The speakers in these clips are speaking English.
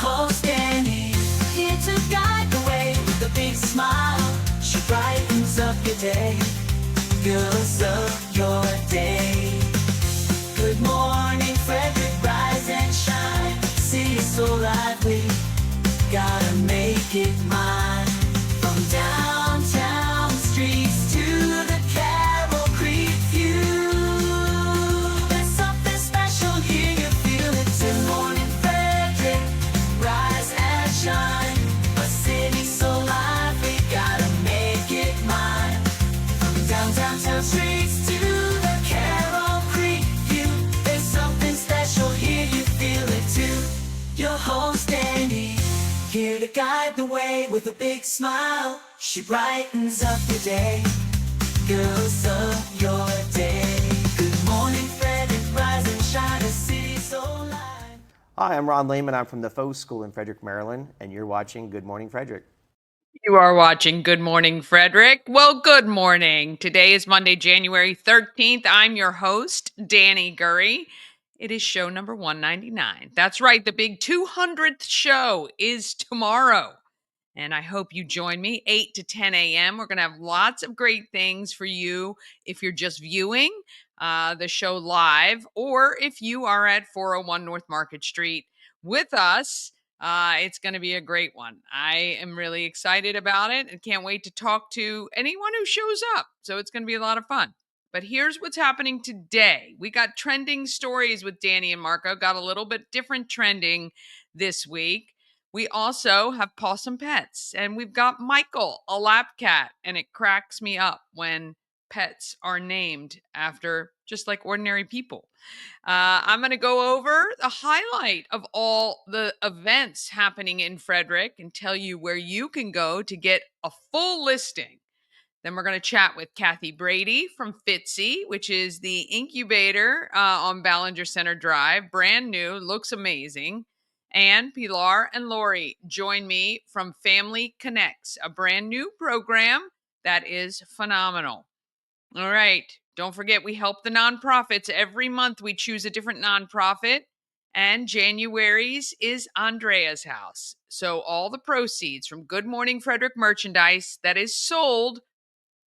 host Dani, here to guide the way with a big smile. She brightens up your day, fills up your day. Good morning, Frederick, rise and shine. City so lively, gotta make it mine. From downtown streets to the Carroll Creek view, there's something special here, you feel it. Good morning, Frederick, rise and shine. A city so lively, gotta make it mine. From downtown streets to the Carroll Creek view, there's something special here, you feel it too. Your host Dani, here to guide the way with a big smile. She brightens up your day, fills up your day. Good morning, Frederick, rise and shine, a city so light. Hi, I'm Ron Lehman. I'm from the Faux School in Frederick, Maryland, and you're watching Good Morning Frederick. You are watching Good Morning Frederick. Well, good morning. Today is Monday, January 13th. I'm your host, Dani Gurry. It is show number 199. That's right, the big 200th show is tomorrow. And I hope you join me 8 to 10 a.m. We're going to have lots of great things for you if you're just viewing the show live, or if you are at 401 North Market Street with us. It's going to be a great one. I am really excited about it and can't wait to talk to anyone who shows up. So it's going to be a lot of fun. But here's what's happening today. We got trending stories with Dani and Marco, got a little bit different trending this week. We also have Pawsome Pets, and we've got Michael, a lap cat, and it cracks me up when pets are named after just like ordinary people. I'm going to go over the highlight of all the events happening in Frederick and tell you where you can go to get a full listing. Then we're going to chat with Kathie Brady from FITCI, which is the incubator on Ballinger Center Drive. Brand new, looks amazing. And Pilar and Lori join me from Family Connects, a brand new program that is phenomenal. All right. Don't forget, we help the nonprofits. Every month we choose a different nonprofit. And January's is Andrea's house. So all the proceeds from Good Morning Frederick merchandise that is sold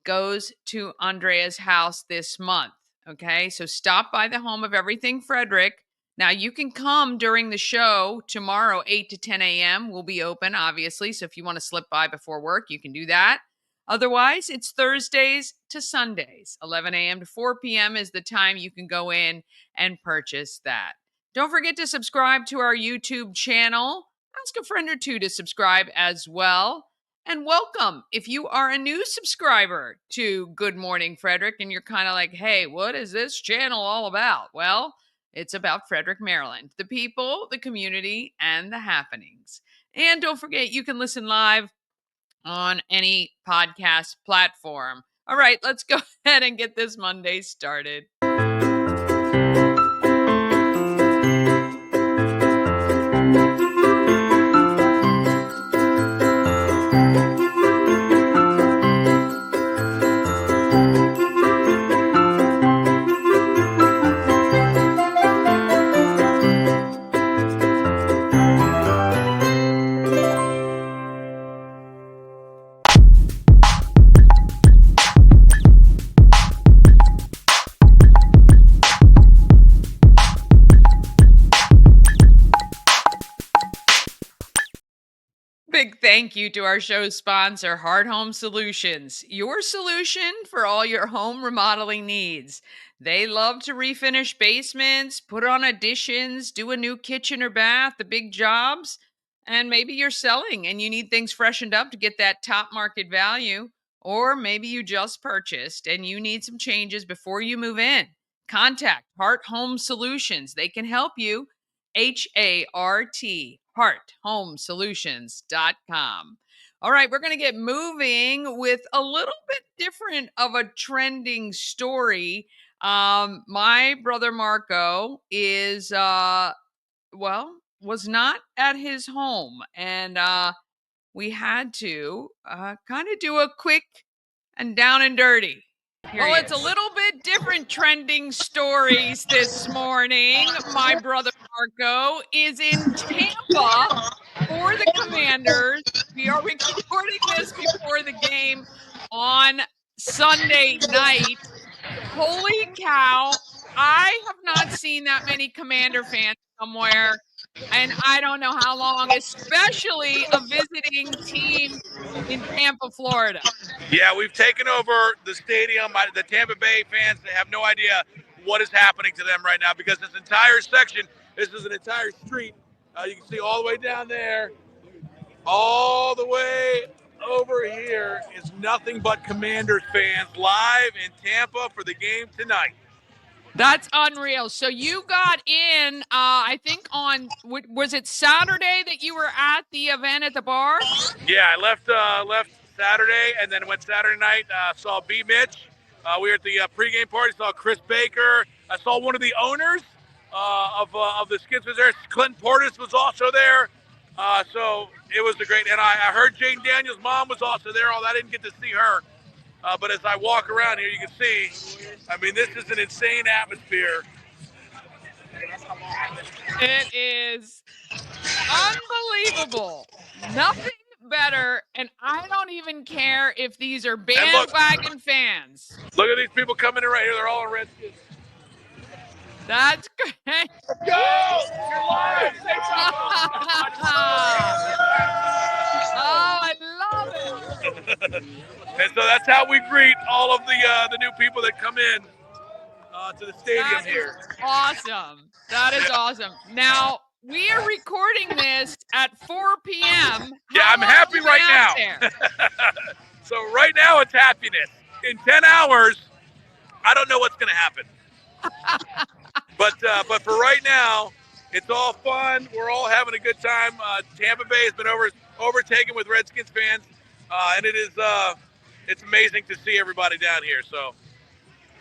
goes to Andrea's house this month. Okay, so stop by the Home of Everything Frederick. Now you can come during the show tomorrow, 8 to 10 a.m. We'll be open, obviously. So if you want to slip by before work, you can do that. Otherwise, it's Thursdays to Sundays. 11 a.m. to 4 p.m. is the time you can go in and purchase that. Don't forget to subscribe to our YouTube channel. Ask a friend or two to subscribe as well. And welcome if you are a new subscriber to Good Morning Frederick and you're kind of like, hey, what is this channel all about? Well, it's about Frederick, Maryland, the people, the community, and the happenings. And don't forget, you can listen live on any podcast platform. All right, let's go ahead and get this Monday started. Big thank you to our show's sponsor, Hard Home Solutions, your solution for all your home remodeling needs. They love to refinish basements, put on additions, do a new kitchen or bath, the big jobs. And maybe you're selling and you need things freshened up to get that top market value. Or maybe you just purchased and you need some changes before you move in. Contact Hart Home Solutions. They can help you. HART, hearthomesolutions.com. All right, we're going to get moving with a little bit different of a trending story. My brother Marco is, was not at his home, and we had to kind of do a quick and down and dirty. Well, it's a little bit different trending stories this morning. My brother Marco is in Tampa for the Commanders. We are recording this before the game on Sunday night. Holy cow. I have not seen that many Commander fans somewhere, and I don't know how long, especially a visiting team in Tampa, Florida. Yeah, we've taken over the stadium. The Tampa Bay fans have no idea what is happening to them right now because this entire section, this is an entire street. You can see all the way down there, all the way over here is nothing but Commanders fans live in Tampa for the game tonight. That's unreal. So you got in, I think was it Saturday that you were at the event at the bar? Yeah, I left Saturday and then went Saturday night. Saw B. Mitch. We were at the pregame party. Saw Chris Baker. I saw one of the owners of the Skins was there. Clinton Portis was also there. So it was a great. And I heard Jane Daniels' mom was also there. Although I didn't get to see her. But as I walk around here, you can see. I mean, this is an insane atmosphere. It is unbelievable. Nothing better, and I don't even care if these are bandwagon fans. Look at these people coming in right here. They're all in Redskins. That's great. Let's go! You're live! Oh, I love it. And so that's how we greet all of the new people that come in to the stadium here. Awesome. That is awesome. Now, we are recording this at 4 p.m. Yeah, I'm happy right now. So right now it's happiness. In 10 hours, I don't know what's going to happen. But for right now, it's all fun. We're all having a good time. Tampa Bay has been overtaken with Redskins fans, and it's amazing to see everybody down here. So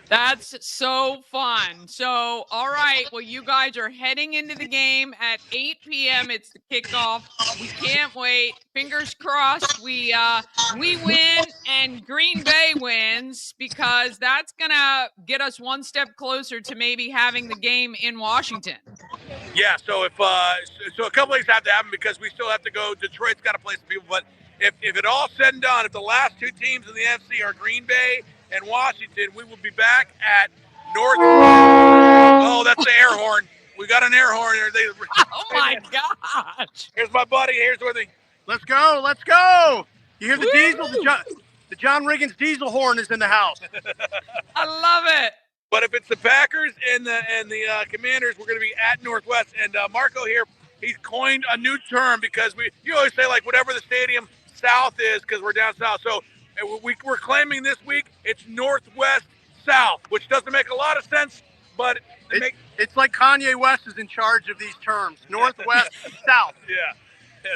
that's so fun. So, all right. Well, you guys are heading into the game at 8 p.m. It's the kickoff. We can't wait. Fingers crossed we win and Green Bay wins because that's going to get us one step closer to maybe having the game in Washington. Yeah, so so a couple things have to happen because we still have to go. Detroit's got to play some people, but if it all said and done, if the last two teams in the NFC are Green Bay and Washington, we will be back at North. Oh, that's the air horn. We got an air horn here. Oh my gosh! Here's my buddy. Here's where they. Let's go! Let's go! You hear the diesel? The John Riggins diesel horn is in the house. I love it. But if it's the Packers and the Commanders, we're going to be at Northwest. And Marco here, he's coined a new term because you always say like whatever the stadium south is because we're down south. So we're claiming this week it's Northwest South, which doesn't make a lot of sense, but it's like Kanye West is in charge of these terms. Northwest South. Yeah.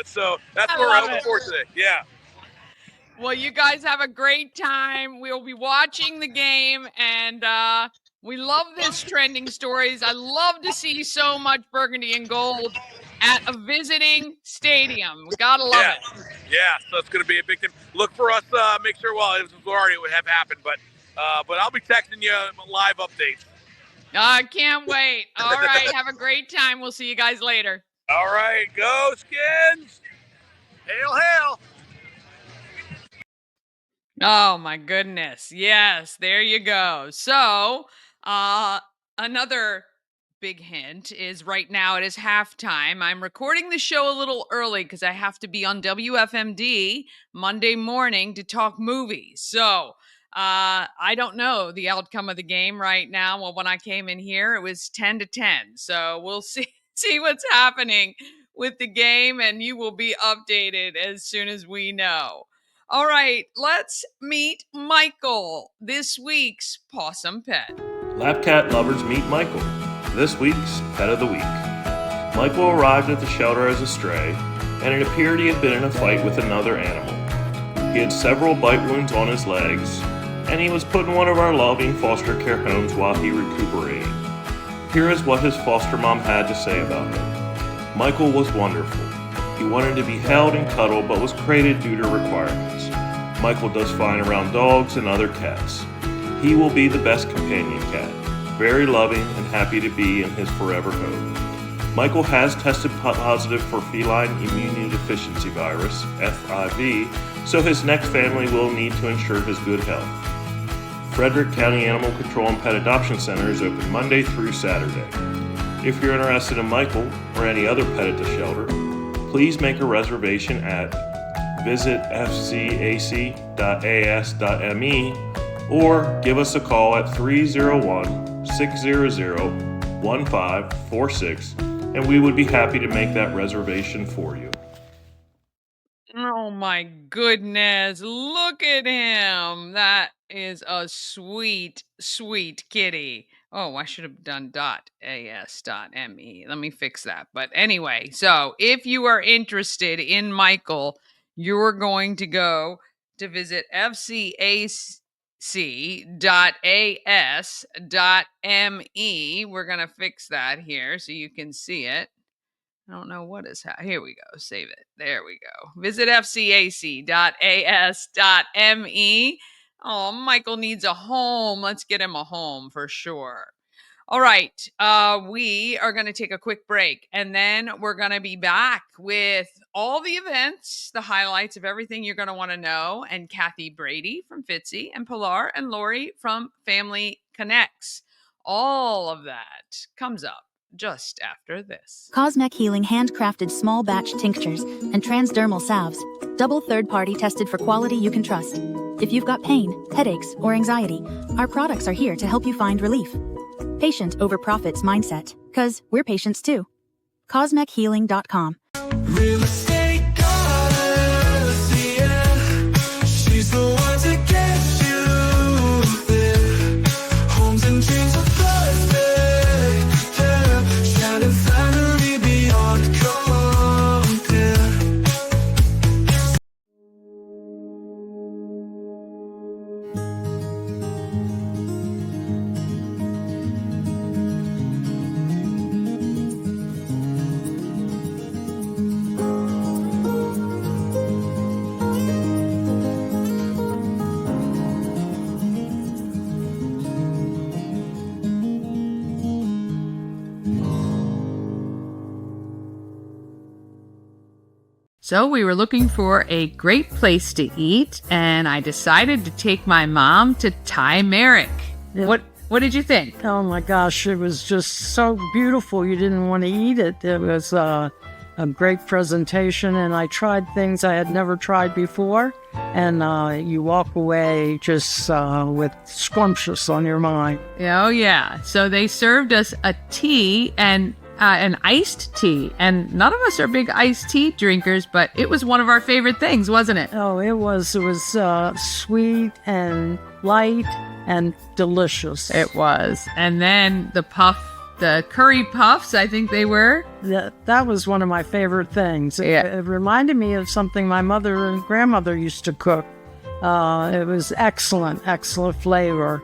So that's what we're hoping for today. Yeah. Well, you guys have a great time. We'll be watching the game, and we love this trending stories. I love to see so much burgundy and gold at a visiting stadium. We gotta love it. Yeah, so it's going to be a big thing. Look for us. Make sure. Well, it was already would have happened, but I'll be texting you live updates. I can't wait. All right, have a great time. We'll see you guys later. All right, go Skins! Hail, hail! Oh my goodness. Yes, there you go. So, another big hint is right now it is halftime. I'm recording the show a little early because I have to be on WFMD Monday morning to talk movies. So, I don't know the outcome of the game right now. Well, when I came in here, it was 10-10. So we'll see what's happening with the game, and you will be updated as soon as we know. All right, let's meet Michael, this week's Pawsome Pet. Lap cat lovers meet Michael, this week's Pet of the Week. Michael arrived at the shelter as a stray, and it appeared he had been in a fight with another animal. He had several bite wounds on his legs, and he was put in one of our loving foster care homes while he recuperated. Here is what his foster mom had to say about him. Michael was wonderful. He wanted to be held and cuddled, but was crated due to requirements. Michael does fine around dogs and other cats. He will be the best companion cat, very loving and happy to be in his forever home. Michael has tested positive for feline immunodeficiency virus, FIV, so his next family will need to ensure his good health. Frederick County Animal Control and Pet Adoption Center is open Monday through Saturday. If you're interested in Michael or any other pet at the shelter, please make a reservation at visitfcac.as.me or give us a call at 301-600-1546 and we would be happy to make that reservation for you. Oh my goodness, look at him. That is a sweet, sweet kitty. Oh, I should have done .as.me. Let me fix that. But anyway, so if you are interested in Michael, you're going to go to visit fcac.as.me. We're going to fix that here so you can see it. I don't know what is here we go. Save it. There we go. Visit fcac.as.me. Oh, Michael needs a home. Let's get him a home for sure. All right. We are going to take a quick break and then we're going to be back with all the events, the highlights of everything you're going to want to know. And Kathie, Brady from FITCI, and Pilar and Lori from Family Connects. All of that comes up just after this. Cosmic Healing handcrafted small batch tinctures and transdermal salves. Double third-party tested for quality you can trust. If you've got pain, headaches, or anxiety, our products are here to help you find relief. Patient over profits mindset, 'cause we're patients too. CosmicHealing.com. Real estate goddess, yeah. She's the one to get you there. Homes and dreams are perfect, yeah. Shining family beyond compare. So we were looking for a great place to eat, and I decided to take my mom to Thai Merrick. Yeah. What did you think? Oh my gosh, it was just so beautiful. You didn't want to eat it. It was a great presentation, and I tried things I had never tried before. And you walk away just with scrumptious on your mind. Oh yeah. So they served us a tea and an iced tea, and none of us are big iced tea drinkers, but it was one of our favorite things, wasn't it? Oh, it was sweet and light and delicious. It was. And then the curry puffs, I think they were. That was one of my favorite things. Yeah. It reminded me of something my mother and grandmother used to cook. It was excellent flavor.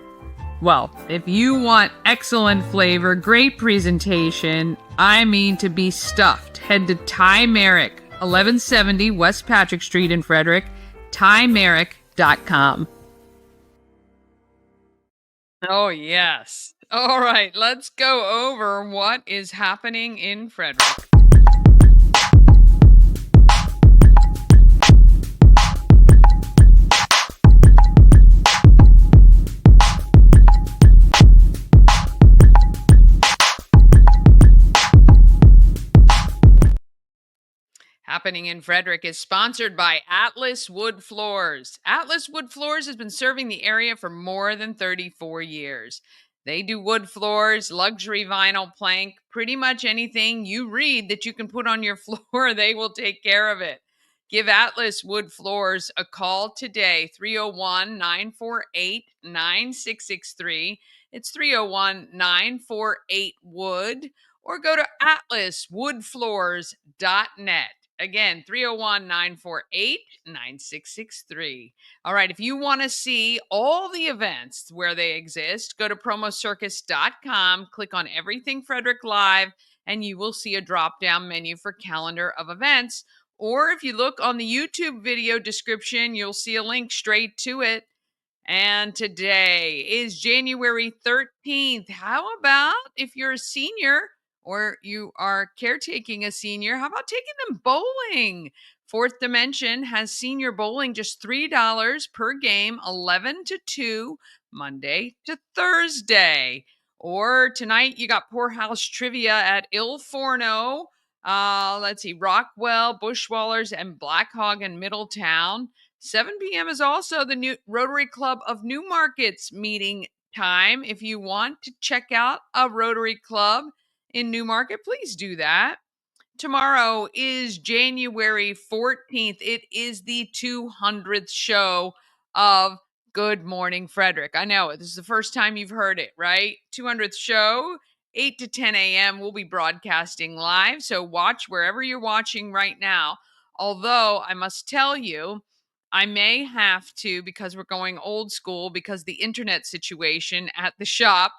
Well, if you want excellent flavor, great presentation, I mean to be stuffed, head to Thai Merrick, 1170 West Patrick Street in Frederick, thaimerrick.com. Oh, yes. All right, let's go over what is happening in Frederick. Happening in Frederick is sponsored by Atlas Wood Floors. Atlas Wood Floors has been serving the area for more than 34 years. They do wood floors, luxury vinyl plank, pretty much anything you read that you can put on your floor, they will take care of it. Give Atlas Wood Floors a call today, 301-948-9663. It's 301-948-WOOD, or go to atlaswoodfloors.net. Again, 301-948-9663. All right, if you want to see all the events where they exist, go to promocircus.com, click on Everything Frederick Live, and you will see a drop-down menu for calendar of events. Or if you look on the YouTube video description, you'll see a link straight to it. And today is January 13th. How about if you're a senior or you are caretaking a senior, how about taking them bowling? Fourth Dimension has senior bowling just $3 per game, 11 to 2, Monday to Thursday. Or tonight, you got Poorhouse Trivia at Il Forno. Let's see, Rockwell, Bushwallers, and Black Hog in Middletown. 7 p.m. is also the new Rotary Club of Newmarket's meeting time. If you want to check out a Rotary Club in Newmarket, please do that. Tomorrow is January 14th. It is the 200th show of Good Morning Frederick. I know this is the first time you've heard it, right? 200th show, 8 to 10 a.m. We'll be broadcasting live. So watch wherever you're watching right now. Although I must tell you, I may have to, because we're going old school, because the internet situation at the shop,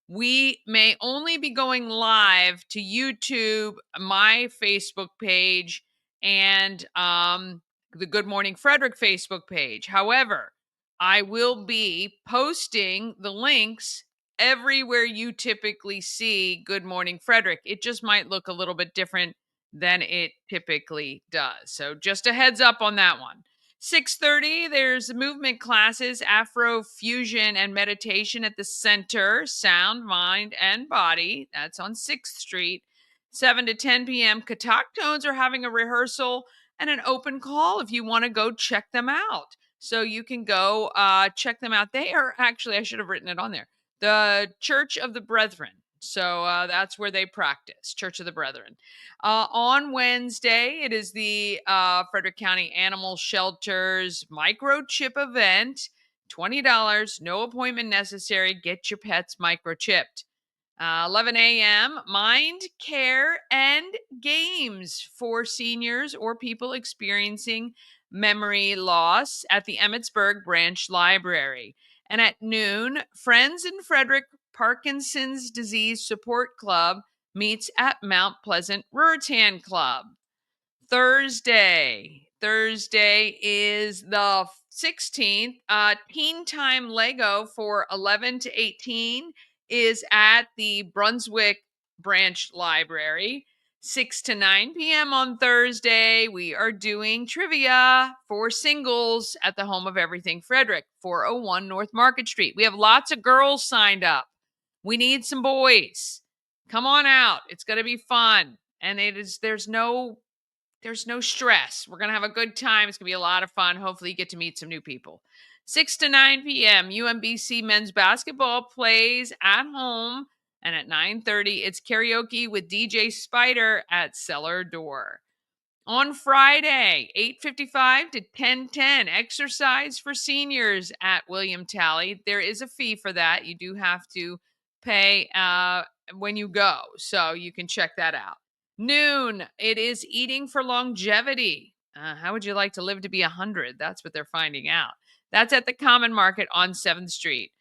we may only be going live to YouTube, my Facebook page, and the Good Morning Frederick Facebook page. However, I will be posting the links everywhere you typically see Good Morning Frederick. It just might look a little bit different than it typically does. So just a heads up on that one. 6:30, there's movement classes, Afro fusion and meditation at the center, sound, mind, and body. That's on 6th Street. 7 to 10 p.m. Katak Tones are having a rehearsal and an open call if you want to go check them out. So you can go check them out. They are actually, I should have written it on there, the Church of the Brethren. So that's where they practice, Church of the Brethren. On Wednesday, it is the Frederick County Animal Shelter's microchip event. $20, no appointment necessary. Get your pets microchipped. 11 a.m., mind, care, and games for seniors or people experiencing memory loss at the Emmitsburg Branch Library. And at noon, Friends in Frederick Parkinson's Disease Support Club meets at Mount Pleasant Ruritan Club. Thursday is the 16th. Teen Time Lego for 11 to 18 is at the Brunswick Branch Library. 6 to 9 p.m. on Thursday, we are doing trivia for singles at the Home of Everything Frederick, 401 North Market Street. We have lots of girls signed up. We need some boys. Come on out. It's going to be fun. And there's no stress. We're going to have a good time. It's going to be a lot of fun. Hopefully you get to meet some new people. 6 to 9 p.m., UMBC men's basketball plays at home. And at 9:30, it's karaoke with DJ Spider at Cellar Door. On Friday, 8:55 to 10:10, exercise for seniors at William Talley. There is a fee for that. You do have to pay when you go, so you can check that out. Noon, it is eating for longevity. How would you like to live to be 100? That's what they're finding out. That's at the Common Market on 7th Street.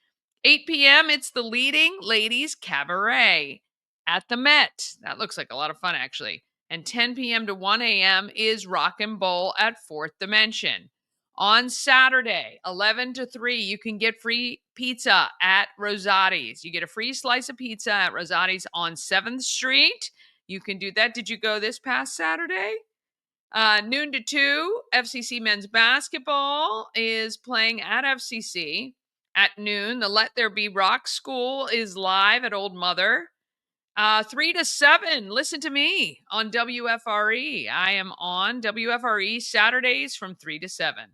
8 p.m., it's the Leading Ladies Cabaret at the Met. That looks like a lot of fun, actually. And 10 p.m. to 1 a.m. is Rock and Bowl at 4th Dimension. On Saturday, 11 to 3, you can get free pizza at Rosati's. You get a free slice of pizza at Rosati's on 7th Street. You can do that. Did you go this past Saturday? Noon to 2, FCC men's basketball is playing at FCC. At noon, the Let There Be Rock School is live at Old Mother. 3 to 7, listen to me on WFRE. I am on WFRE Saturdays from 3 to 7.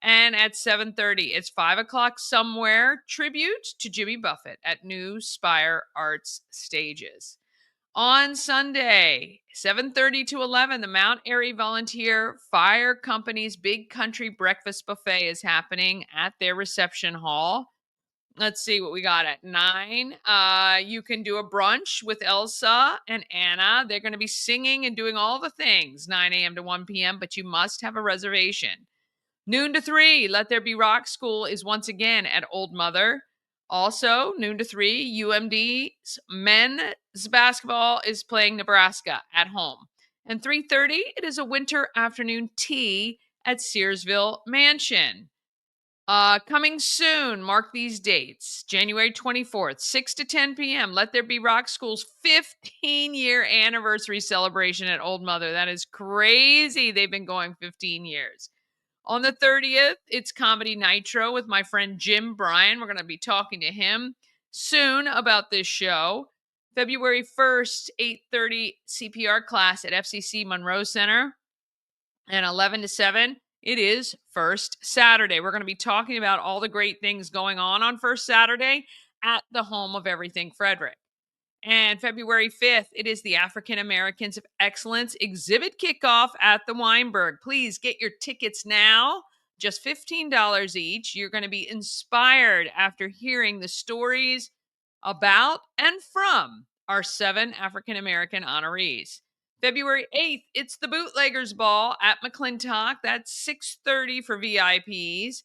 And at 7:30, it's 5 o'clock somewhere, tribute to Jimmy Buffett at New Spire Arts Stages. On Sunday, 7:30 to 11, the Mount Airy Volunteer Fire Company's Big Country Breakfast Buffet is happening at their reception hall. Let's see what we got at 9. You can do a brunch with Elsa and Anna. They're going to be singing and doing all the things, 9 a.m. to 1 p.m., but you must have a reservation. Noon to 3, Let There Be Rock School is once again at Old Mother. Also, noon to 3, UMD's men's basketball is playing Nebraska at home. And 3:30, it is a winter afternoon tea at Searsville Mansion. Coming soon, mark these dates. January 24th, 6 to 10 p.m. Let There Be Rock School's 15-year anniversary celebration at Old Mother. That is crazy. They've been going 15 years. On the 30th, it's Comedy Nitro with my friend Jim Bryan. We're going to be talking to him soon about this show. February 1st, 8:30 CPR class at FCC Monroe Center. And 11 to 7, it is First Saturday. We're going to be talking about all the great things going on First Saturday at the Home of Everything Frederick. And February 5th, it is the African Americans of Excellence exhibit kickoff at the Weinberg. Please get your tickets now, just $15 each. You're going to be inspired after hearing the stories about and from our 7 African American honorees. February 8th, it's the Bootleggers Ball at McClintock. That's 6:30 for VIPs.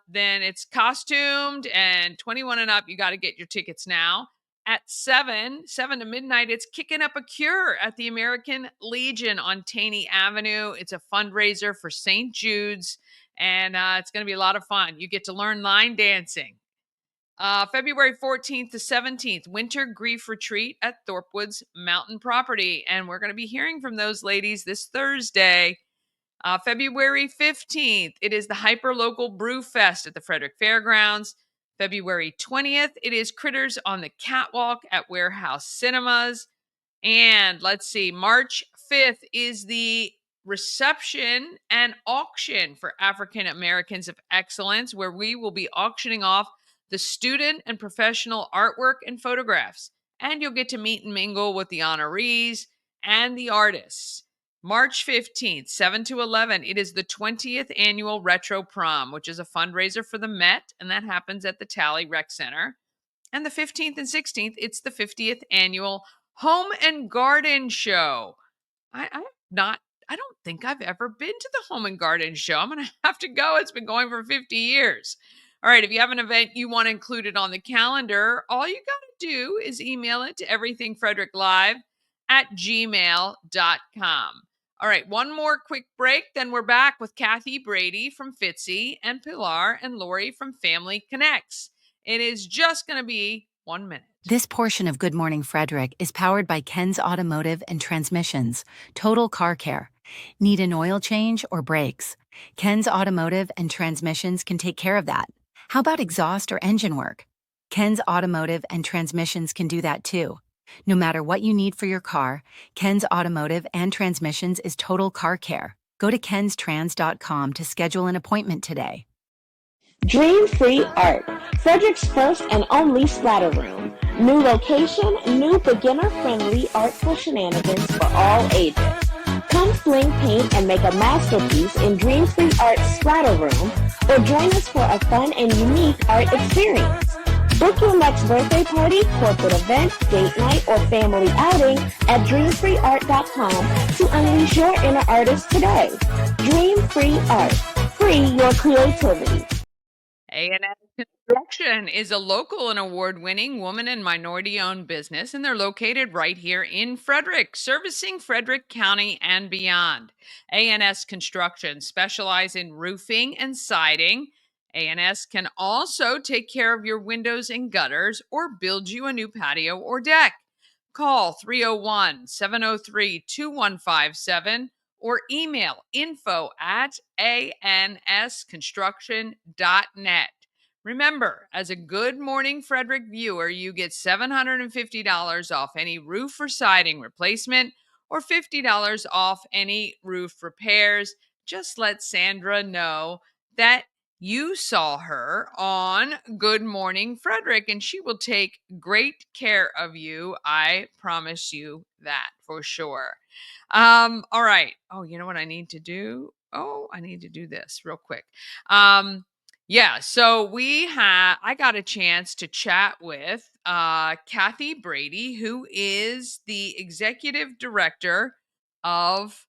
Then it's costumed and 21 and up. You got to get your tickets now. At 7 to midnight, it's Kicking Up a Cure at the American Legion on Taney Avenue. It's a fundraiser for St. Jude's, and it's going to be a lot of fun. You get to learn line dancing. February 14th to 17th, Winter Grief Retreat at Thorpwood's Mountain Property. And we're going to be hearing from those ladies this Thursday. February 15th, it is the Hyperlocal Brew Fest at the Frederick Fairgrounds. February 20th, it is Critters on the Catwalk at Warehouse Cinemas. And let's see, March 5th is the reception and auction for African Americans of Excellence, where we will be auctioning off the student and professional artwork and photographs. And you'll get to meet and mingle with the honorees and the artists. March 15th, 7 to 11, it is the 20th annual Retro Prom, which is a fundraiser for the Met, and that happens at the Tally Rec Center. And the 15th and 16th, it's the 50th annual Home and Garden Show. I don't think I've ever been to the Home and Garden Show. I'm going to have to go. It's been going for 50 years. All right, if you have an event you want included on the calendar, all you got to do is email it to everythingfredericklive@gmail.com. All right, one more quick break, then we're back with Kathie, Brady from FITCI, and Pilar and Lori from Family Connects. It is just going to be 1 minute. This portion of Good Morning Frederick is powered by Ken's Automotive and Transmissions, Total Car Care. Need an oil change or brakes? Ken's Automotive and Transmissions can take care of that. How about exhaust or engine work? Ken's Automotive and Transmissions can do that too. No matter what you need for your car, Ken's Automotive and Transmissions is Total Car Care. Go to kenstrans.com to schedule an appointment today. Dream Free Art, Frederick's first and only splatter room. New location, new beginner-friendly artful shenanigans for all ages. Come sling paint and make a masterpiece in Dream Free Art's splatter room, or join us for a fun and unique art experience. Book your next birthday party, corporate event, date night, or family outing at dreamfreeart.com to unleash your inner artist today. Dream Free Art. Free your creativity. A&S Construction is a local and award-winning woman and minority-owned business, and they're located right here in Frederick, servicing Frederick County and beyond. A&S Construction specializes in roofing and siding. A&S can also take care of your windows and gutters or build you a new patio or deck. Call 301-703-2157 or email info@ansconstruction.net. Remember, as a Good Morning Frederick viewer, you get $750 off any roof or siding replacement or $50 off any roof repairs. Just let Sandra know that you saw her on Good Morning Frederick, and she will take great care of you. I promise you that for sure. All right. Oh, you know what I need to do? Oh, I need to do this real quick. Yeah, so I got a chance to chat with Kathie Brady, who is the executive director of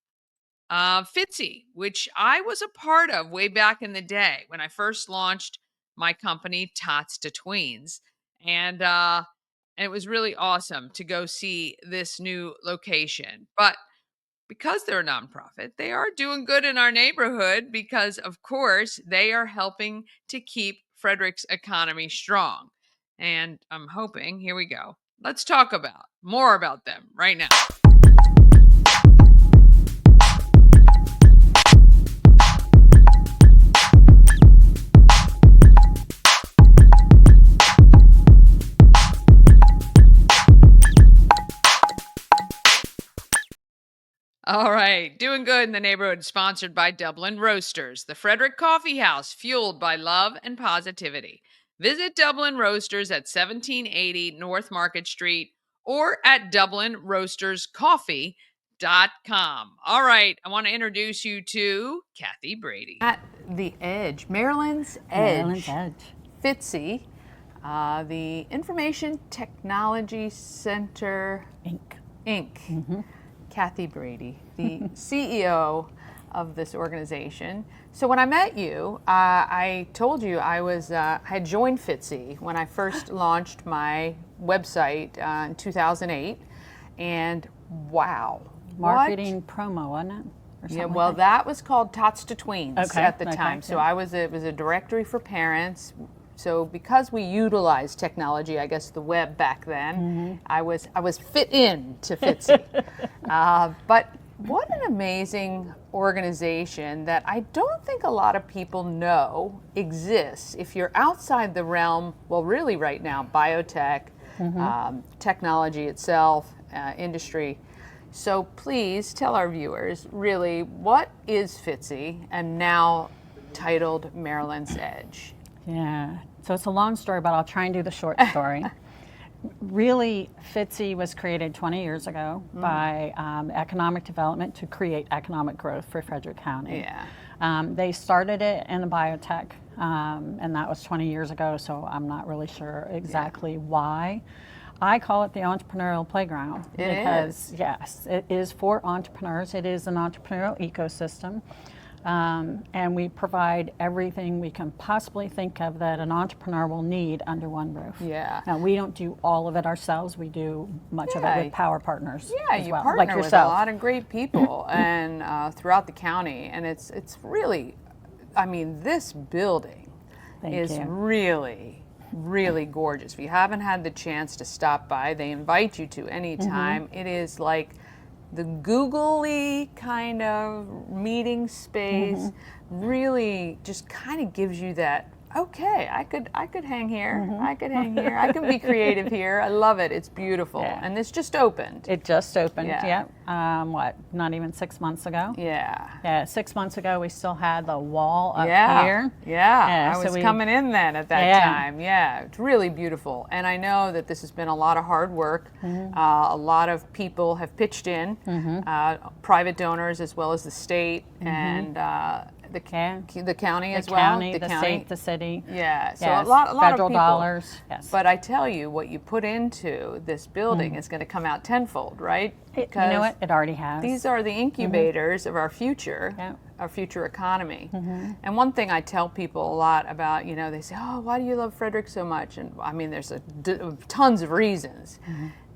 FITCI, which I was a part of way back in the day when I first launched my company, Tots to Tweens. And it was really awesome to go see this new location. But because they're a nonprofit, they are doing good in our neighborhood because, of course, they are helping to keep Frederick's economy strong. And I'm hoping, here we go. Let's talk about more about them right now. All right, doing good in the neighborhood, sponsored by Dublin Roasters, the Frederick Coffee House, fueled by love and positivity. Visit Dublin Roasters at 1780 North Market Street or at DublinRoastersCoffee.com. All right, I want to introduce you to Kathie Brady. At the edge, Maryland's Edge. FITCI, the Information Technology Center, Inc. Kathie Brady, the CEO of this organization. So when I met you, I told you I had joined FITCI when I first launched my website in 2008, and wow, marketing promo, wasn't it? Yeah, well, like that was called Tots to Tweens at the time. So yeah. it was a directory for parents. So because we utilized technology, I guess the web back then, I was fit in to FITCI. But what an amazing organization that I don't think a lot of people know exists. If you're outside the realm, well, really right now, biotech, technology itself, industry. So please tell our viewers, really, what is FITCI and now titled Maryland's Edge? Yeah, so it's a long story, but I'll try and do the short story. Really, FITCI was created 20 years ago by economic development to create economic growth for Frederick County. Yeah. They started it in the biotech, and that was 20 years ago, so I'm not really sure exactly why. I call it the entrepreneurial playground because, yes, it is for entrepreneurs. It is an entrepreneurial ecosystem. And we provide everything we can possibly think of that an entrepreneur will need under one roof. Yeah. Now, we don't do all of it ourselves. We do much of it with power partners. Yeah, as you well, partner like with yourself. a lot of great people and throughout the county. And it's really, I mean, this building is really gorgeous. If you haven't had the chance to stop by, they invite you to anytime. It is like the googly kind of meeting space, really just kind of gives you that, okay, I could hang here, I could hang here, I can be creative here. I love it. It's beautiful. Yeah. And this just opened. It just opened, Yeah. what, not even 6 months ago? Yeah. Yeah, 6 months ago we still had the wall up here. Yeah, I so was we- coming in then at that Yeah. time. Yeah, it's really beautiful. And I know that this has been a lot of hard work. A lot of people have pitched in, private donors as well as the state and the county as well. The state, the city. Yeah, so Yes, a lot federal of people. dollars. Yes. But I tell you, what you put into this building is going to come out tenfold, right? You know what? It already has. These are the incubators of our future, our future economy. And one thing I tell people a lot about, you know, they say, oh, why do you love Frederick so much? And I mean, there's tons of reasons.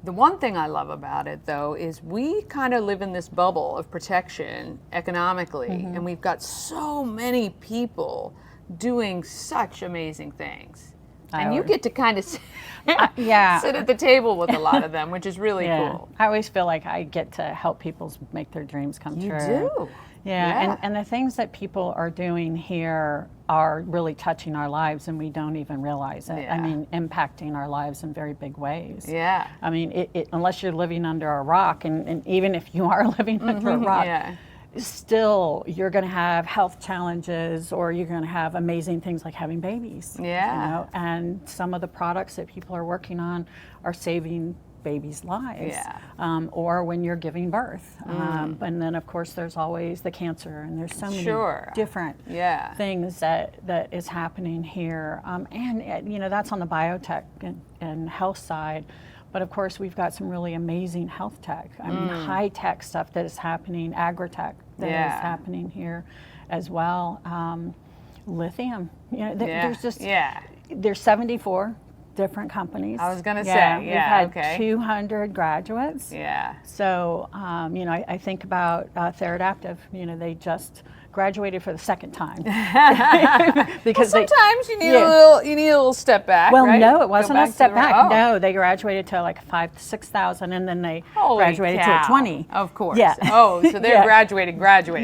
The one thing I love about it, though, is we kind of live in this bubble of protection economically, and we've got so many people doing such amazing things. And you get to kind of sit at the table with a lot of them, which is really cool. I always feel like I get to help people make their dreams come true. You do. Yeah. And the things that people are doing here are really touching our lives and we don't even realize it. I mean, impacting our lives in very big ways. Yeah. I mean, unless you're living under a rock, and even if you are living under a rock, still you're going to have health challenges or you're going to have amazing things like having babies. Yeah. You know? And some of the products that people are working on are saving babies' lives, or when you're giving birth. And then, of course, there's always the cancer, and there's so many different things that is happening here. And, you know, that's on the biotech and health side. But, of course, we've got some really amazing health tech. I mean, high-tech stuff that is happening, agri-tech that is happening here as well. Lithium. You know, there's just, there's 74 different companies. I was going to say, yeah, we've had okay. 200 graduates. Yeah. So, you know, I think about Theradaptive, you know, they just graduated for the second time. Because sometimes you need a little step back. Well, right? no, it wasn't a step back. Oh. No, they graduated to like 5,000 to 6,000, and then they graduated cow. to 20. Of course. Yeah. Oh, so they're graduating.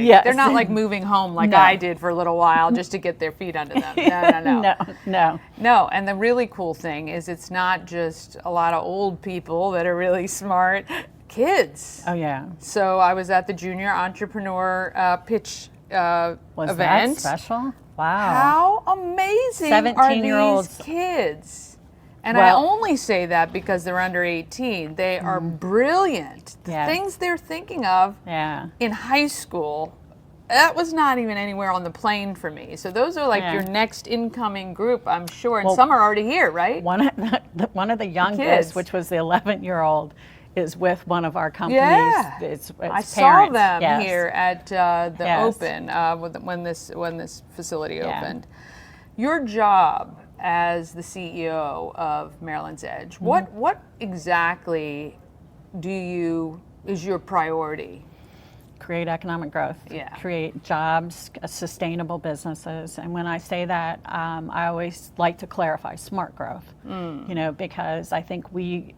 Yes. They're not like moving home like I did for a little while just to get their feet under them. No. No, and the really cool thing is it's not just a lot of old people that are really smart. Kids. Oh yeah. So I was at the Junior Entrepreneur Pitch Was event. that special? How Wow. amazing 17-year-olds. are these kids? And I only say that because they're under 18. They are brilliant. The things they're thinking of in high school, that was not even anywhere on the plane for me. So those are like your next incoming group, I'm sure. And some are already here, right? One of the youngest, kids. which was the 11-year-old, is with one of our companies. Yeah. It's I parents. saw them Yes. here at the Yes. Open when this facility opened. Your job as the CEO of Maryland's Edge, what exactly is your priority? Create economic growth, create jobs, sustainable businesses. And when I say that, I always like to clarify smart growth, you know, because I think we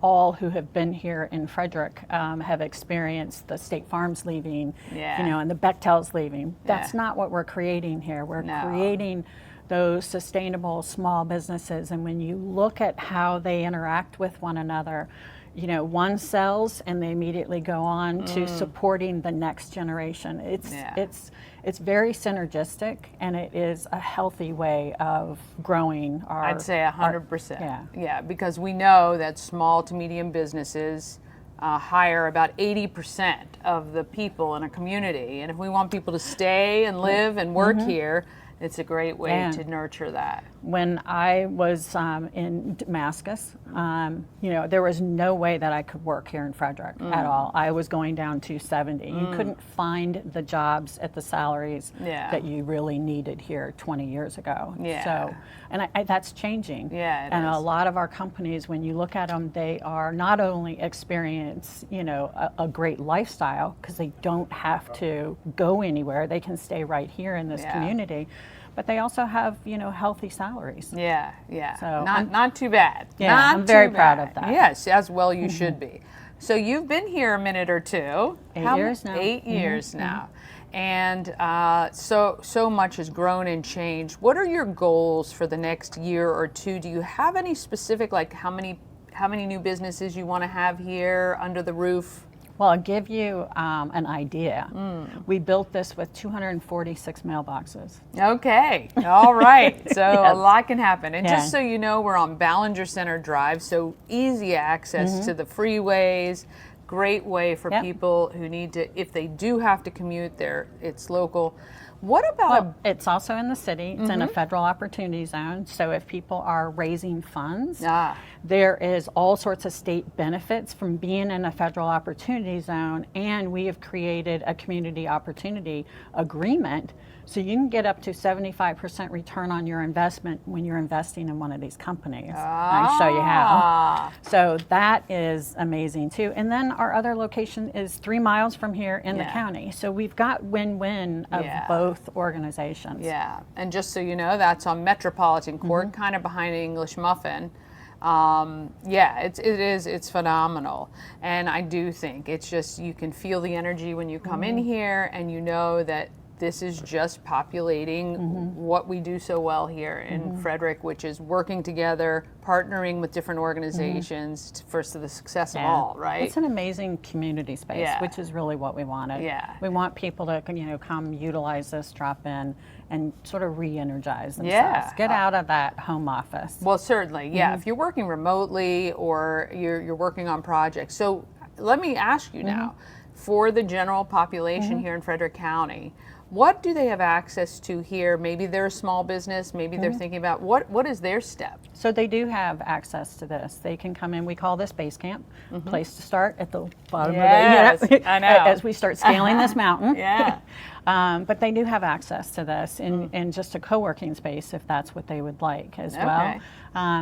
all who have been here in Frederick have experienced the State Farms leaving, you know, and the Bechtels leaving. That's not what we're creating here. We're creating those sustainable small businesses. And when you look at how they interact with one another, you know, one sells and they immediately go on to supporting the next generation. It's very synergistic, and it is a healthy way of growing our... I'd say 100%. Yeah, because we know that small to medium businesses hire about 80% of the people in a community. And if we want people to stay and live and work here, it's a great way to nurture that. When I was in Damascus, you know, there was no way that I could work here in Frederick at all. I was going down 270. You couldn't find the jobs at the salaries that you really needed here 20 years ago. So, and that's changing. And a lot of our companies, when you look at them, they are not only experience, you know, a great lifestyle because they don't have to go anywhere. They can stay right here in this community. But they also have, you know, healthy salaries. So not too bad. I'm very proud of that. Yes, as well you should be. So you've been here a minute or two. 8 years now. 8 years now. And so much has grown and changed. What are your goals for the next year or two? Do you have any specific, like how many new businesses you want to have here under the roof? Well, I'll give you an idea. We built this with 246 mailboxes. Okay, all right. So a lot can happen. And just so you know, we're on Ballinger Center Drive, so easy access to the freeways. Great way for people who need to, if they do have to commute there, it's local. What about it's also in the city. It's in a federal opportunity zone. So if people are raising funds, there is all sorts of state benefits from being in a federal opportunity zone. And we have created a community opportunity agreement. So you can get up to 75% return on your investment when you're investing in one of these companies. I can show you how. So that is amazing too. And then our other location is 3 miles from here in the county. So we've got win-win of both organizations. And just so you know, that's on Metropolitan Court, kind of behind English Muffin. It's phenomenal. And I do think it's just, you can feel the energy when you come in here, and you know that this is just populating what we do so well here in Frederick, which is working together, partnering with different organizations for the success of all, right? It's an amazing community space, which is really what we wanted. We want people to, you know, come utilize this, drop in, and sort of re-energize themselves. Get out of that home office. Well, certainly, if you're working remotely or you're working on projects. So let me ask you now, for the general population here in Frederick County, what do they have access to here? Maybe they're a small business, maybe they're thinking about, what is their step? So they do have access to this. They can come in, we call this base camp, place to start at the bottom of the, I know. as we start scaling this mountain. But they do have access to this in just a co-working space if that's what they would like as well.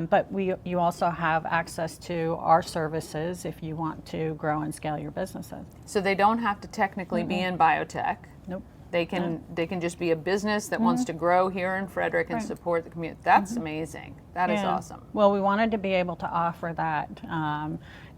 But you also have access to our services if you want to grow and scale your businesses. So they don't have to technically be in biotech. Nope. They can just be a business that wants to grow here in Frederick and support the community. That's amazing. That is awesome. Well, we wanted to be able to offer that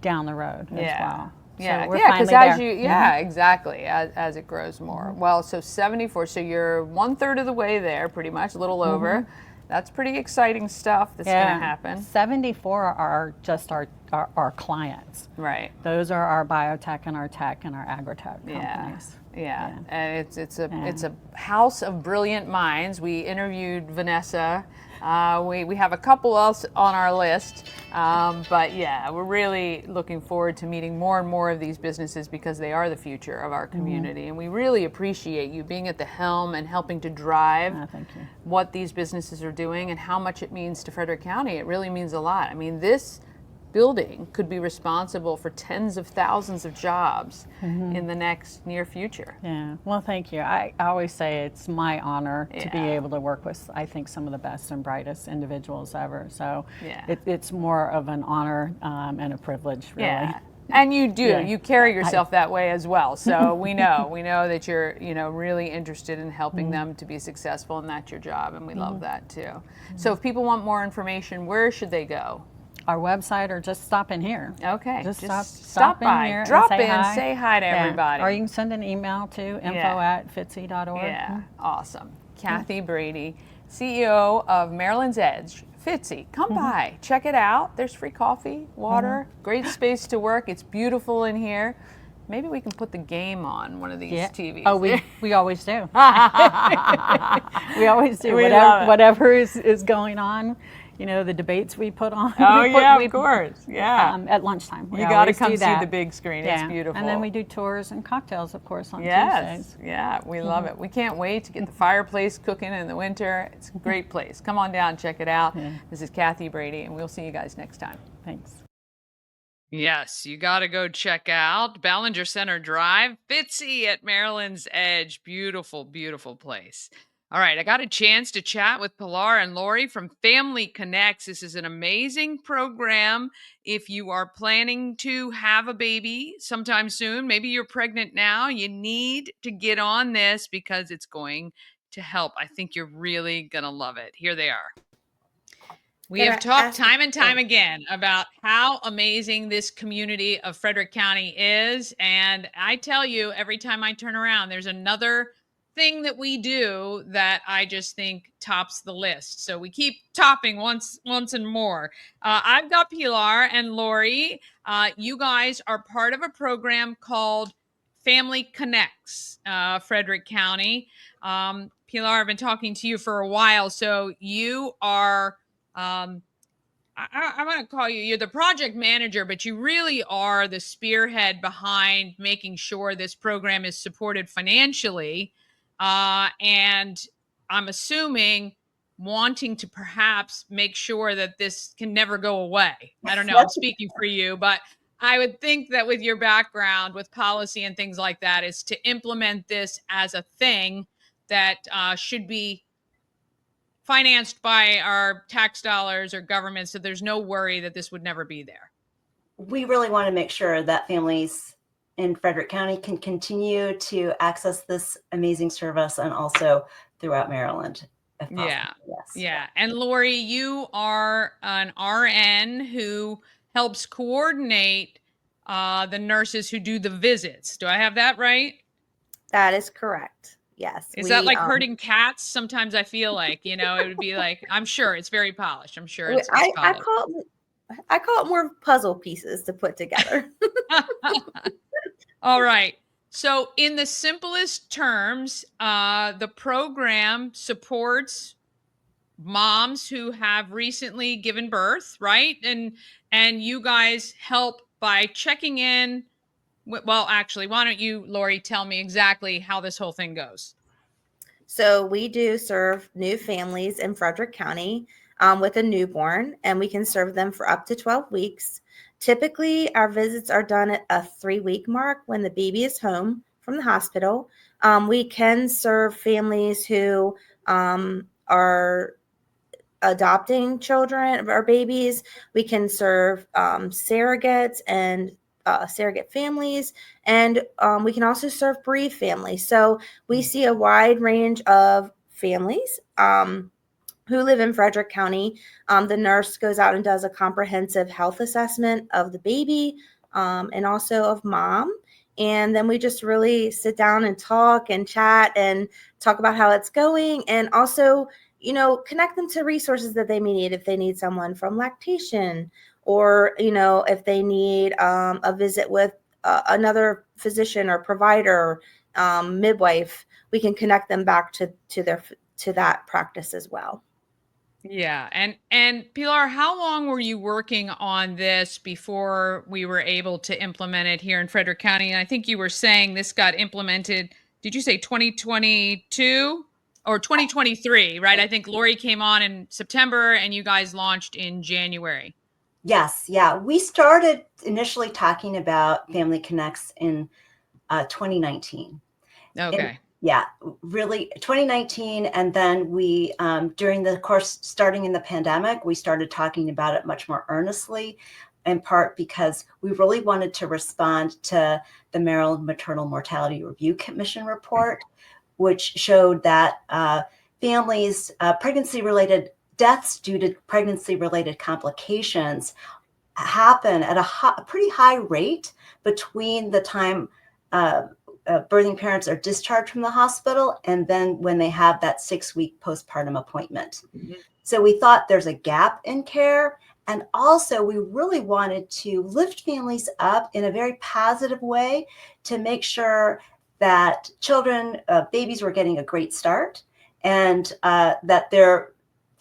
down the road as well. Yeah, so because as you, exactly, as it grows more. Well, so 74, so you're 1/3 of the way there, pretty much, a little over. That's pretty exciting stuff that's going to happen. 74 are just our clients. Right. Those are our biotech and our tech and our agritech companies. Yeah. And it's a house of brilliant minds. We interviewed Vanessa. We have a couple else on our list, but yeah, we're really looking forward to meeting more and more of these businesses because they are the future of our community, and we really appreciate you being at the helm and helping to drive what these businesses are doing and how much it means to Frederick County. It really means a lot. I mean, this building could be responsible for tens of thousands of jobs in the next near future. Yeah, well, thank you. I always say it's my honor to be able to work with, I think, some of the best and brightest individuals ever. So it's more of an honor and a privilege, really. Yeah. And you do. You carry yourself that way as well. So we know that you're, really interested in helping them to be successful, and that's your job, and we love that too. So if people want more information, where should they go? Our website, or just stop in here. Okay. Just stop in by. here. Drop and in, say hi to everybody. Or you can send an email to info@FITCI.org. Yeah, awesome. Kathie Brady, CEO of Maryland's Edge. FITCI, come by, check it out. There's free coffee, water, great space to work. It's beautiful in here. Maybe we can put the game on one of these TVs. Oh, we always do. We always do. We Whatever is going on. The debates we put on. Of course. Yeah. At lunchtime. You got to come see the big screen. It's beautiful. And then we do tours and cocktails, of course, on Tuesdays. Yeah, we love it. We can't wait to get the fireplace cooking in the winter. It's a great place. Come on down, check it out. This is Kathie Brady, and we'll see you guys next time. Thanks. Yes, you got to go check out Ballinger Center Drive, FITCI at Maryland's Edge. Beautiful, beautiful place. All right, I got a chance to chat with Pilar and Lori from Family Connects. This is an amazing program. If you are planning to have a baby sometime soon, maybe you're pregnant now, you need to get on this because it's going to help. I think you're really going to love it. Here they are. We have talked time and time again about how amazing this community of Frederick County is. And I tell you, every time I turn around, there's another thing that we do that I just think tops the list. So we keep topping once and more. I've got Pilar and Lori. You guys are part of a program called Family Connects, Frederick County. Pilar, I've been talking to you for a while. So you are, I want to call you, you're the project manager, but you really are the spearhead behind making sure this program is supported financially. And I'm assuming wanting to perhaps make sure that this can never go away. I don't know, I'm speaking for you, but I would think that with your background with policy and things like that is to implement this as a thing that should be financed by our tax dollars or government. So there's no worry that this would never be there. We really want to make sure that families in Frederick County can continue to access this amazing service and also throughout Maryland. If possible. Yeah. And Lori, you are an RN who helps coordinate the nurses who do the visits. Do I have that right? That is correct. Yes. Is that like herding cats? Sometimes I feel like, it would be like, I'm sure it's very polished. I'm sure it's I call it more puzzle pieces to put together. All right. So in the simplest terms, the program supports moms who have recently given birth, right? And you guys help by checking in. Well, actually, why don't you, Lori, tell me exactly how this whole thing goes? So we do serve new families in Frederick County with a newborn, and we can serve them for up to 12 weeks. Typically, our visits are done at a 3-week mark when the baby is home from the hospital. We can serve families who are adopting children or babies. We can serve surrogates and surrogate families, and we can also serve bereaved families. So we see a wide range of families who live in Frederick County. The nurse goes out and does a comprehensive health assessment of the baby and also of mom. And then we just really sit down and talk and chat and talk about how it's going, and also, connect them to resources that they may need if they need someone from lactation, or, if they need a visit with another physician or provider, midwife. We can connect them back to that practice as well. Yeah. And Pilar, how long were you working on this before we were able to implement it here in Frederick County? And I think you were saying this got implemented, did you say 2022 or 2023, right? I think Lori came on in September and you guys launched in January. Yes, yeah. We started initially talking about Family Connects in 2019. Okay. Yeah, really 2019. And then we, during the course, starting in the pandemic, we started talking about it much more earnestly, in part because we really wanted to respond to the Maryland Maternal Mortality Review Commission report, which showed that families, pregnancy-related deaths due to pregnancy-related complications happen at a pretty high rate between the time birthing parents are discharged from the hospital and then when they have that 6-week postpartum appointment. Mm-hmm. So we thought there's a gap in care. And also we really wanted to lift families up in a very positive way to make sure that children, babies were getting a great start, and that their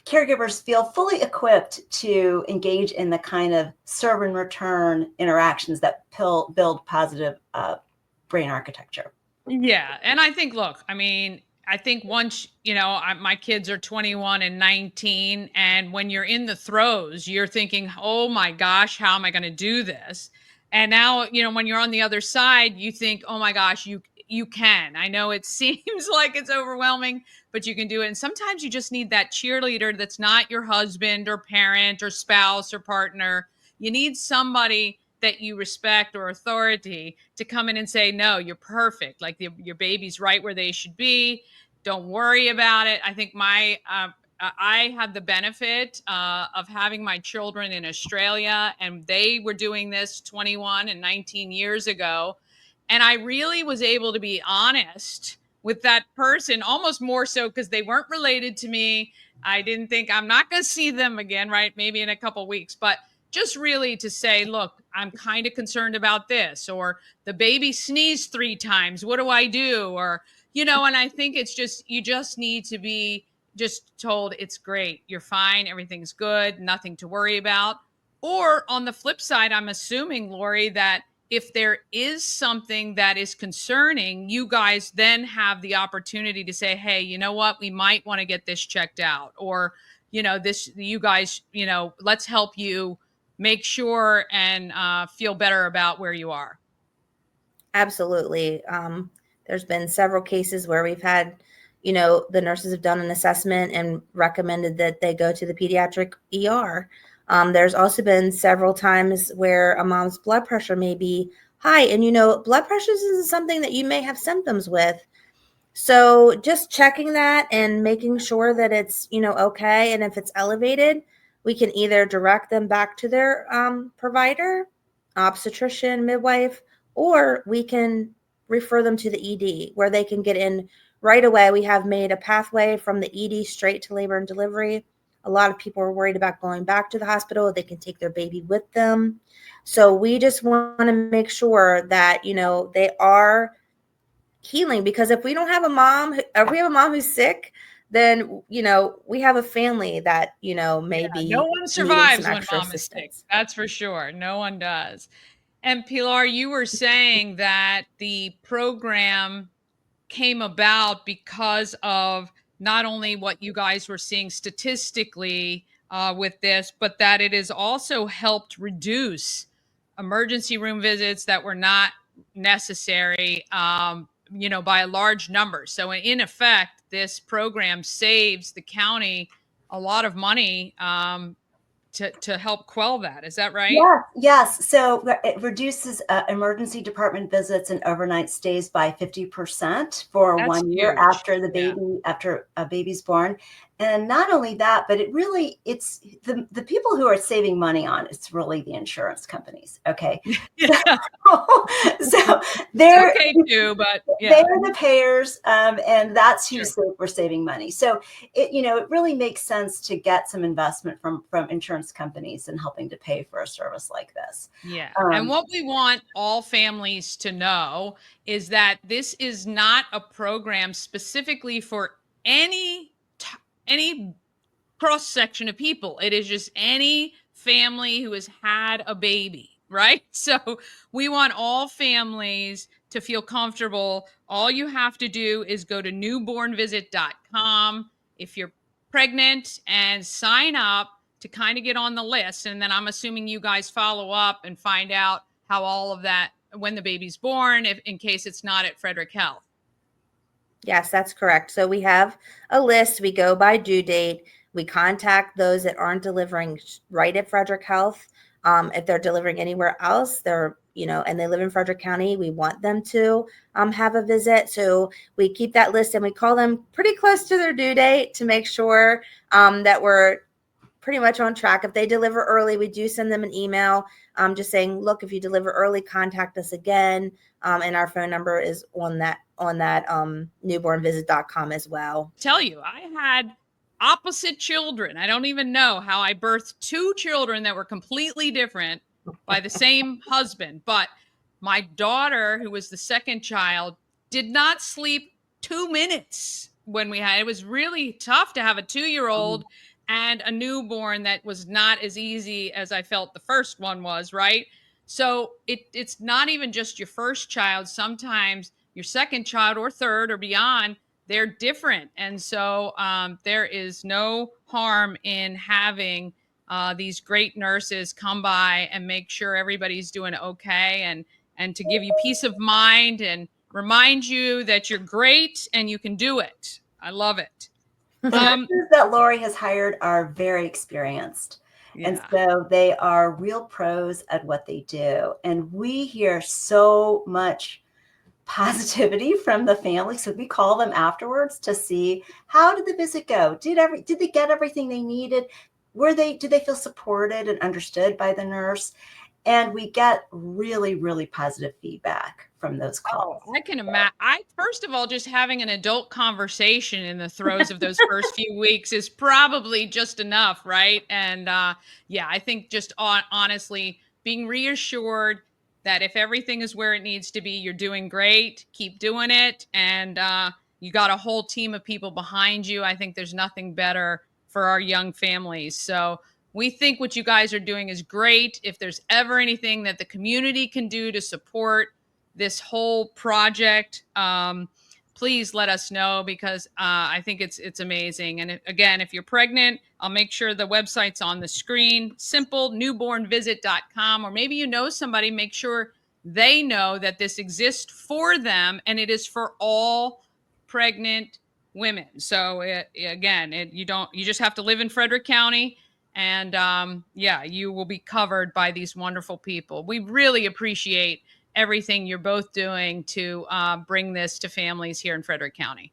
caregivers feel fully equipped to engage in the kind of serve and return interactions that build positive brain architecture. Yeah. And I think, look, I mean, I think once, my kids are 21 and 19, and when you're in the throes, you're thinking, oh my gosh, how am I going to do this? And now, when you're on the other side, you think, oh my gosh, you can. I know it seems like it's overwhelming, but you can do it. And sometimes you just need that cheerleader that's not your husband or parent or spouse or partner. You need somebody that you respect or authority to come in and say, no, you're perfect. Like your baby's right where they should be. Don't worry about it. I think I had the benefit of having my children in Australia, and they were doing this 21 and 19 years ago. And I really was able to be honest with that person, almost more so because they weren't related to me. I didn't think I'm not going to see them again, right? Maybe in a couple weeks, but just really to say, look, I'm kind of concerned about this, or the baby sneezed 3 times. What do I do? Or, and I think it's just, you just need to be just told it's great. You're fine. Everything's good. Nothing to worry about. Or on the flip side, I'm assuming, Lori, that if there is something that is concerning, you guys then have the opportunity to say, hey, you know what? We might want to get this checked out. Or, you guys, let's help you make sure and feel better about where you are. Absolutely. There's been several cases where we've had, the nurses have done an assessment and recommended that they go to the pediatric ER. There's also been several times where a mom's blood pressure may be high, and blood pressure is something that you may have symptoms with. So just checking that and making sure that it's, okay. And if it's elevated, we can either direct them back to their provider, obstetrician, midwife, or we can refer them to the ED where they can get in right away. We have made a pathway from the ED straight to labor and delivery. A lot of people are worried about going back to the hospital. They can take their baby with them. So we just want to make sure that, they are healing, because if we don't have a mom, if we have a mom who's sick, then we have a family that maybe no one survives when mom is sick. That's for sure. No one does. And Pilar, you were saying that the program came about because of not only what you guys were seeing statistically with this, but that it has also helped reduce emergency room visits that were not necessary, by a large number. So in effect, this program saves the county a lot of money to help quell that. Is that right? Yes. So it reduces emergency department visits and overnight stays by 50% for That's 1 year huge. after a baby's born. And not only that, but it's the people who are saving money on it's really the insurance companies. Okay. So they're okay too, but they're the payers, and that's who Sure. we're saving money. So it really makes sense to get some investment from insurance companies and helping to pay for a service like this. Yeah. And what we want all families to know is that this is not a program specifically for any cross section of people. It is just any family who has had a baby, right? So we want all families to feel comfortable. All you have to do is go to newbornvisit.com if you're pregnant and sign up to kind of get on the list. And then I'm assuming you guys follow up and find out how all of that, when the baby's born, if in case it's not at Frederick Health. Yes, that's correct. So we have a list. We go by due date. We contact those that aren't delivering right at Frederick Health. If they're delivering anywhere else, and they live in Frederick County, we want them to have a visit. So we keep that list and we call them pretty close to their due date to make sure that we're pretty much on track. If they deliver early, we do send them an email just saying, look, if you deliver early, contact us again. And our phone number is on that newbornvisit.com as well. Tell you, I had opposite children. I don't even know how I birthed two children that were completely different by the same husband. But my daughter, who was the second child, did not sleep 2 minutes when we had. It was really tough to have a 2-year-old and a newborn that was not as easy as I felt the first one was, right? So it's not even just your first child. Sometimes your second child or third or beyond, they're different. And so there is no harm in having these great nurses come by and make sure everybody's doing okay, and to give you peace of mind and remind you that you're great and you can do it. I love it. The nurses that Lori has hired are very experienced. And Yeah. so they are real pros at what they do. And we hear so much positivity from the family. So we call them afterwards to see, how did the visit go? Did they get everything they needed? Did they feel supported and understood by the nurse? And we get really, really positive feedback from those calls. I can imagine. First of all, just having an adult conversation in the throes of those first few weeks is probably just enough, right? And yeah, I think just honestly being reassured that if everything is where it needs to be, you're doing great, keep doing it, and you got a whole team of people behind you. I think there's nothing better for our young families. So we think what you guys are doing is great. If there's ever anything that the community can do to support this whole project, please let us know, because I think it's amazing. And again, if you're pregnant, I'll make sure the website's on the screen. Simple, newbornvisit.com. Or maybe you know somebody, make sure they know that this exists for them, and it is for all pregnant women. So you just have to live in Frederick County, and yeah, you will be covered by these wonderful people. We really appreciate everything you're both doing to bring this to families here in Frederick County.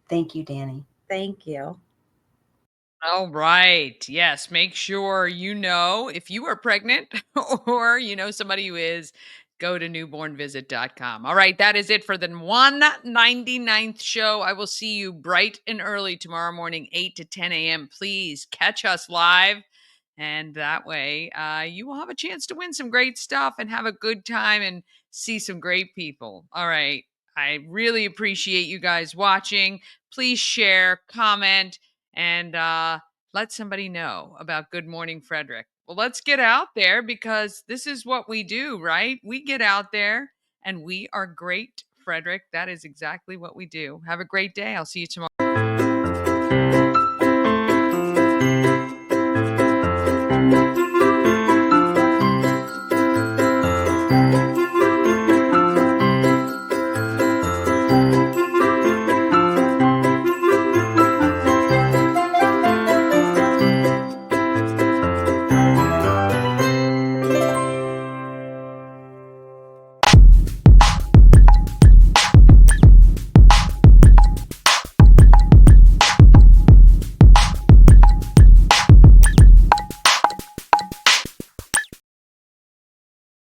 Thank you, Dani. Thank you. All right. Yes. Make sure if you are pregnant or somebody who is, go to newbornvisit.com. All right. That is it for the 199th show. I will see you bright and early tomorrow morning, 8 to 10 a.m. Please catch us live. And that way you will have a chance to win some great stuff and have a good time and see some great people. All right. I really appreciate you guys watching. Please share, comment, and let somebody know about Good Morning Frederick. Well, let's get out there, because this is what we do, right? We get out there and we are great, Frederick. That is exactly what we do. Have a great day. I'll see you tomorrow.